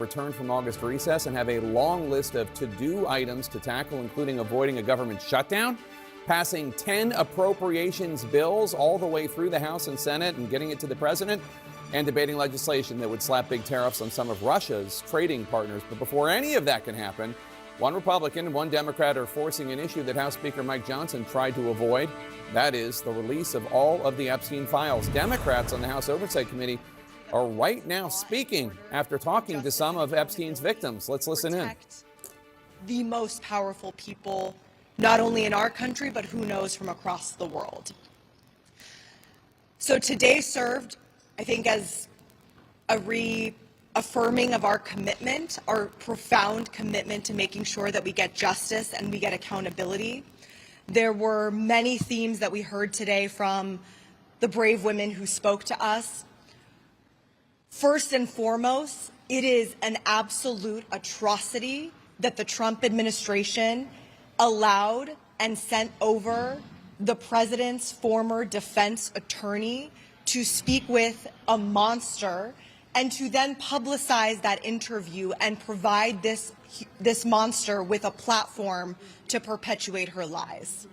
Return from August recess and have a long list of to-do items to tackle, including avoiding a government shutdown, passing 10 appropriations bills all the way through the House and Senate and getting it to the president, and debating legislation that would slap big tariffs on some of Russia's trading partners. But before any of that can happen, one Republican and one Democrat are forcing an issue that House Speaker Mike Johnson tried to avoid. That is the release of all of the Epstein files. Democrats on the House Oversight Committee are right now speaking after talking to some of Epstein's victims. Let's listen in. The most powerful people, not only in our country, but who knows, from across the world. So today served, I think, as a reaffirming of our commitment, our profound commitment to making sure that we get justice and we get accountability. There were many themes that we heard today from the brave women who spoke to us. First and foremost, it is an absolute atrocity that the Trump administration allowed and sent over the president's former defense attorney to speak with a monster and to then publicize that interview and provide this monster with a platform to perpetuate her lies.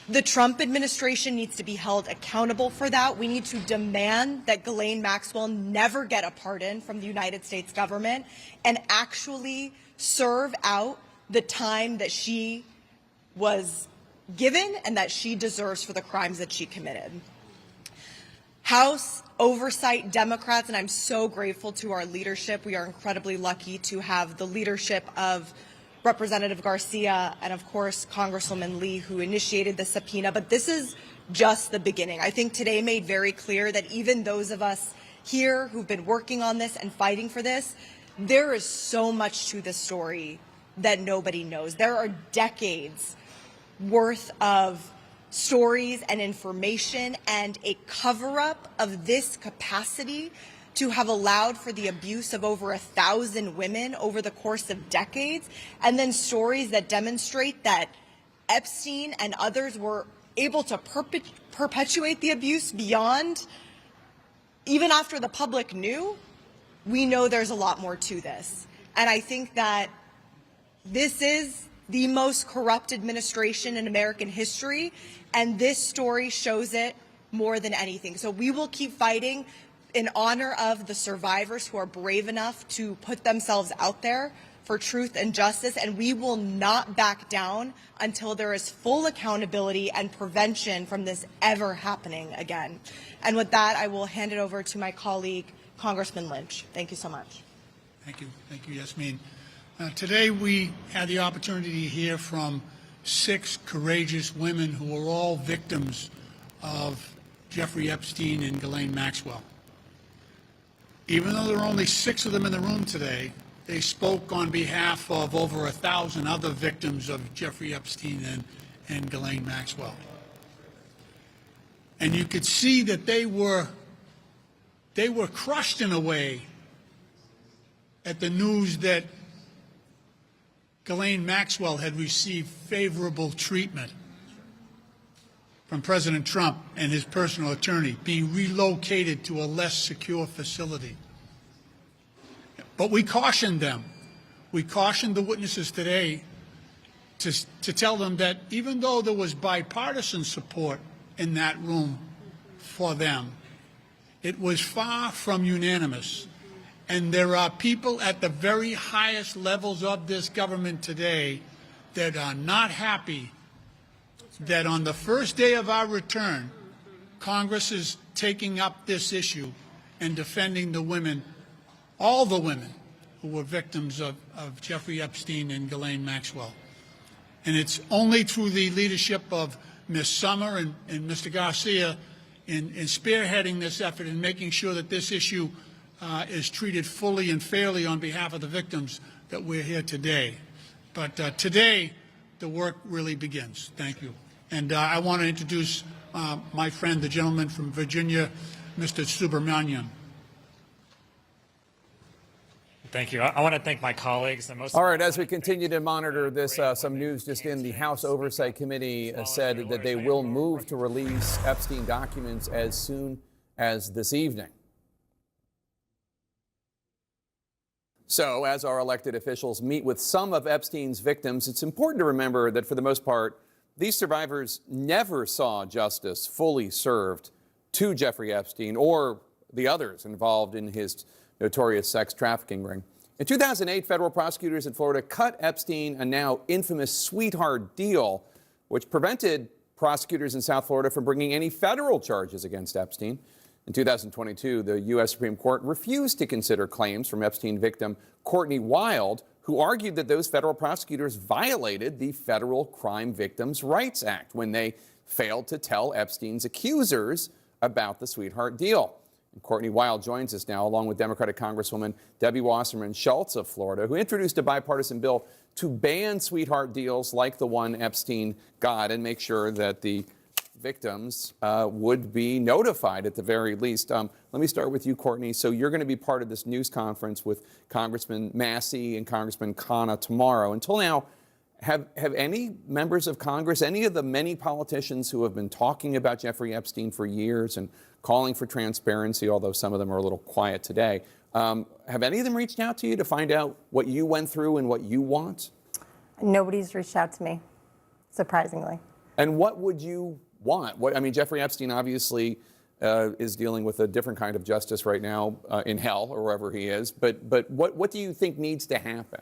The Trump administration needs to be held accountable for that. We need to demand that Ghislaine Maxwell never get a pardon from the United States government and actually serve out the time that she was given and that she deserves for the crimes that she committed. House Oversight Democrats, and I'm so grateful to our leadership. We are incredibly lucky to have the leadership of Representative Garcia and, of course, Congresswoman Lee, who initiated the subpoena. But this is just the beginning. I think today made very clear that even those of us here who've been working on this and fighting for this, there is so much to this story that nobody knows. There are decades worth of stories and information and a cover-up of this capacity to have allowed for the abuse of over 1,000 women over the course of decades, and then stories that demonstrate that Epstein and others were able to perpetuate the abuse beyond, even after the public knew. We know there's a lot more to this. And I think that this is the most corrupt administration in American history, and this story shows it more than anything. So we will keep fighting in honor of the survivors who are brave enough to put themselves out there for truth and justice, and we will not back down until there is full accountability and prevention from this ever happening again. And with that, I will hand it over to my colleague, Congressman Lynch. Thank you so much. Thank you. Thank you, Yasmin. Today we had the opportunity to hear from 6 courageous women who were all victims of Jeffrey Epstein and Ghislaine Maxwell. Even though there are only 6 of them in the room today, they spoke on behalf of over 1,000 other victims of Jeffrey Epstein and Ghislaine Maxwell. And you could see that they were crushed in a way at the news that Ghislaine Maxwell had received favorable treatment from President Trump and his personal attorney, being relocated to a less secure facility. But we cautioned them. We cautioned the witnesses today to tell them that even though there was bipartisan support in that room for them, it was far from unanimous. And there are people at the very highest levels of this government today that are not happy that on the first day of our return, Congress is taking up this issue and defending the women, all the women who were victims of Jeffrey Epstein and Ghislaine Maxwell. And it's only through the leadership of Ms. Summer and Mr. Garcia in spearheading this effort and making sure that this issue is treated fully and fairly on behalf of the victims that we're here today. But today, the work really begins. Thank you. And I want to introduce my friend, the gentleman from Virginia, Mr. Subramanian. Thank you. I want to thank my colleagues. And All right, as we continue to monitor this, some news just in. The House Oversight Committee said that they will move to release Epstein documents as soon as this evening. So, as our elected officials meet with some of Epstein's victims, it's important to remember that for the most part, these survivors never saw justice fully served to Jeffrey Epstein or the others involved in his notorious sex trafficking ring. In 2008, federal prosecutors in Florida cut Epstein a now infamous sweetheart deal, which prevented prosecutors in South Florida from bringing any federal charges against Epstein. In 2022, the U.S. Supreme Court refused to consider claims from Epstein victim Courtney Wild, who argued that those federal prosecutors violated the Federal Crime Victims' Rights Act when they failed to tell Epstein's accusers about the sweetheart deal. And Courtney Wild joins us now, along with Democratic Congresswoman Debbie Wasserman Schultz of Florida, who introduced a bipartisan bill to ban sweetheart deals like the one Epstein got and make sure that the victims would be notified at the very least. Let me start with you, Courtney. So you're going to be part of this news conference with Congressman Massey and Congressman Khanna tomorrow. Until now, have any members of Congress, any of the many politicians who have been talking about Jeffrey Epstein for years and calling for transparency, although some of them are a little quiet today, have any of them reached out to you to find out what you went through and what you want? Nobody's reached out to me, surprisingly. And what would you want? Jeffrey Epstein obviously is dealing with a different kind of justice right now in hell or wherever he is. But what do you think needs to happen?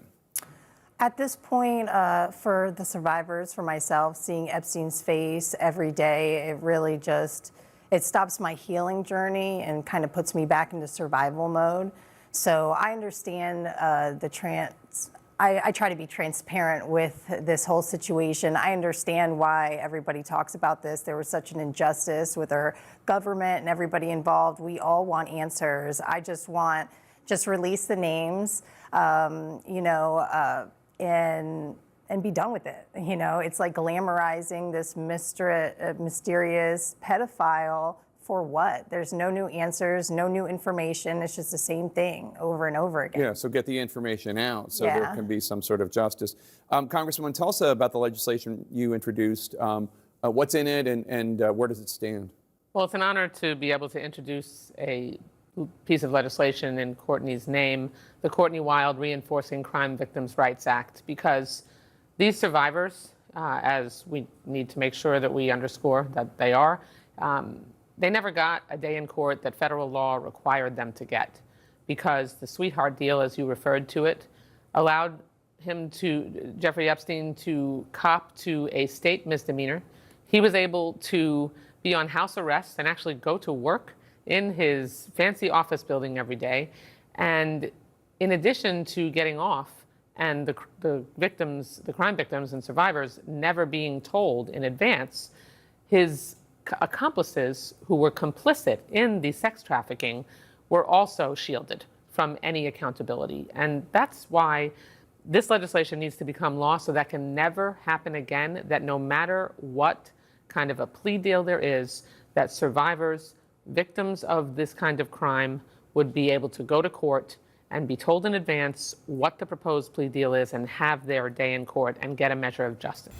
At this point, for the survivors, for myself, seeing Epstein's face every day, it really it stops my healing journey and kind of puts me back into survival mode. So I understand I try to be transparent with this whole situation. I understand why everybody talks about this. There was such an injustice with our government and everybody involved. We all want answers. I just want, release the names, and be done with it. It's like glamorizing this mysterious pedophile. For what? There's no new answers, no new information. It's just the same thing over and over again. Yeah, so get the information out so there can be some sort of justice. Congresswoman, tell us about the legislation you introduced. What's in it and where does it stand? Well, it's an honor to be able to introduce a piece of legislation in Courtney's name, the Courtney Wild Reinforcing Crime Victims' Rights Act, because these survivors, as we need to make sure that we underscore that they are, they never got a day in court that federal law required them to get, because the sweetheart deal, as you referred to it, allowed Jeffrey Epstein to cop to a state misdemeanor. He was able to be on house arrest and actually go to work in his fancy office building every day. And in addition to getting off and the victims, the crime victims and survivors never being told in advance, his accomplices who were complicit in the sex trafficking were also shielded from any accountability. And that's why this legislation needs to become law, so that can never happen again, that no matter what kind of a plea deal there is, that survivors, victims of this kind of crime would be able to go to court and be told in advance what the proposed plea deal is and have their day in court and get a measure of justice.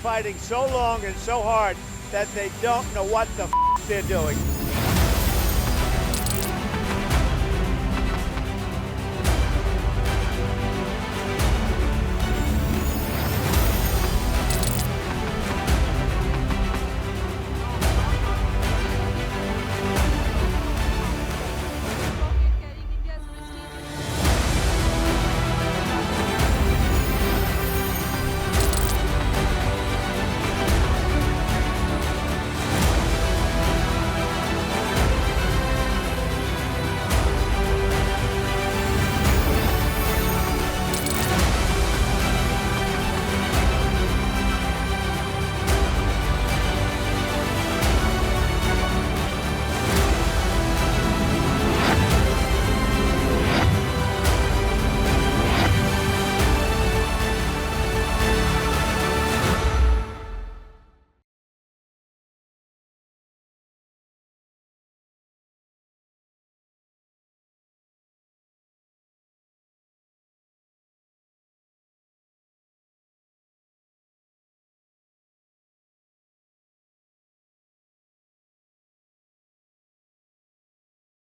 Fighting so long and so hard that they don't know what the they're doing.